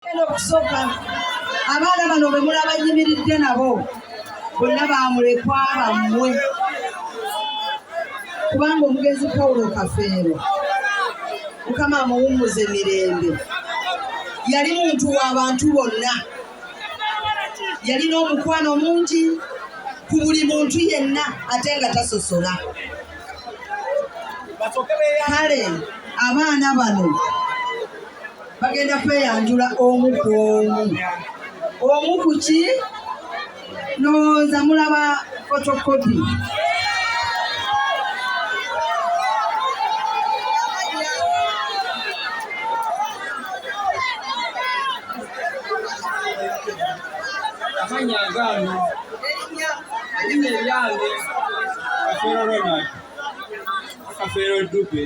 Okusooka abaana bano be mulaba nyimiridde nabo bonna bamulekwa bammwe kubanga omugenzi Paulo Kafeero Mukama amuwummuze mirembe yali muntu w'abantu bonna yalina omukwano mungi ku buli muntu yenna ate nga tasosola kale abaana bano bagenda kweyanjula omu ku omu ku ki nooza mulaba fotokopi Amanyagano Erinnya Kafeero Ronald Kafeero Dube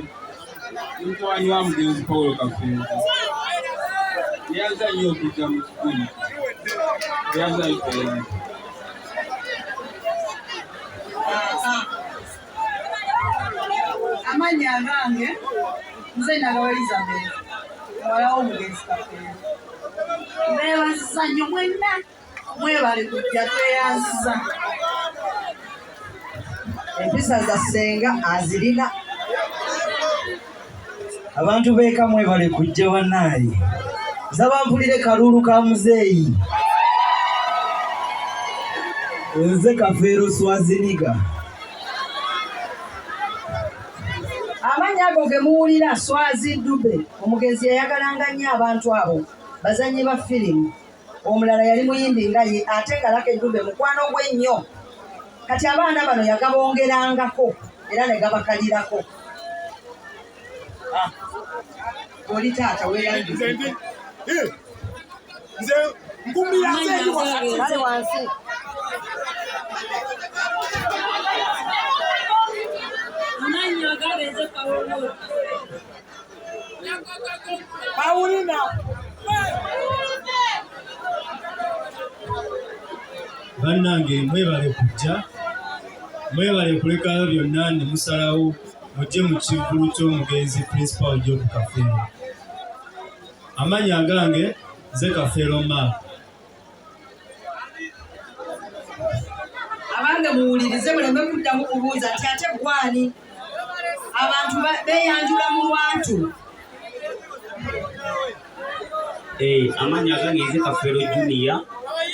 mutabani wa mugenzi Paulo Kafeero yaza nnyo okujja mu kikumi yaza ipera amanya gange nze nagawa Elizabeth muwala w'omugenzi Kafeero mbeebaziza nnyo mwenna mwebale kujja tweyanziza empisa za ssenga azirina abantu beeka mwebale kujja bannaaye nsaba mpulire kalulu ka muzeeyi nze Kafeero Swaziniga amanya ago ge muwulira Swazi Dube omugenzi yayagalanga nnyo abantu abo bazannyi ba firimu omulala yali muyimbi nga ye ate nga Lucky Dube mukwano gwe nnyo kati abaana bano yagabongerangako era ne gabakalirako oli taata weeyandize nze nkumbira nze wasati wansi Paulina bannange mwebale kujja mwebale kulekayo byonna ne musalawo mujje mu kivulu ky'omugenzi Principal Job Kafeero amanya gange nze Kafeero Mark abange muwulirize muleme kuddamu kubuuza nti ate gwani abantu beeyanjula mu lwantu amanya gange nze Kafeero Junior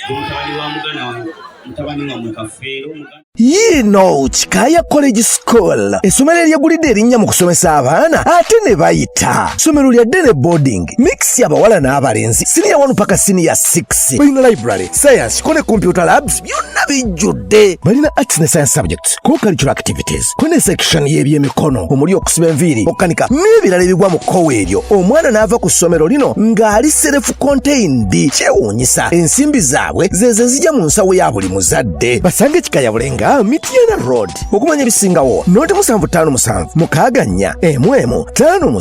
mutabani wa mugana wange mutabani wa Kafeero Yino Chikaya College School essomero eryegulidde erinnya mu kusomesa abaana ate ne bayita ssomero lya Dene Boarding mix y'abawala n'abalenzi senior 1 paka senior 6 balina library science ko ne computer labs byonna bijjudde balina arts ne science subjects co-curricular activities ko ne section y'ebyemikono omuli okusiba enviiri okukanika n'ebirala ebigwa mu kkowe eryo omwana n'ava ku ssomero lino ng'ali self contained kyewuunyisa ensimbi zaabwe ze zijja mu nsawo ya buli muzadde basange Chikaya Bulenga Mitiana Road okumanya ebisingawo noti 757 mukaaga 4 mm 5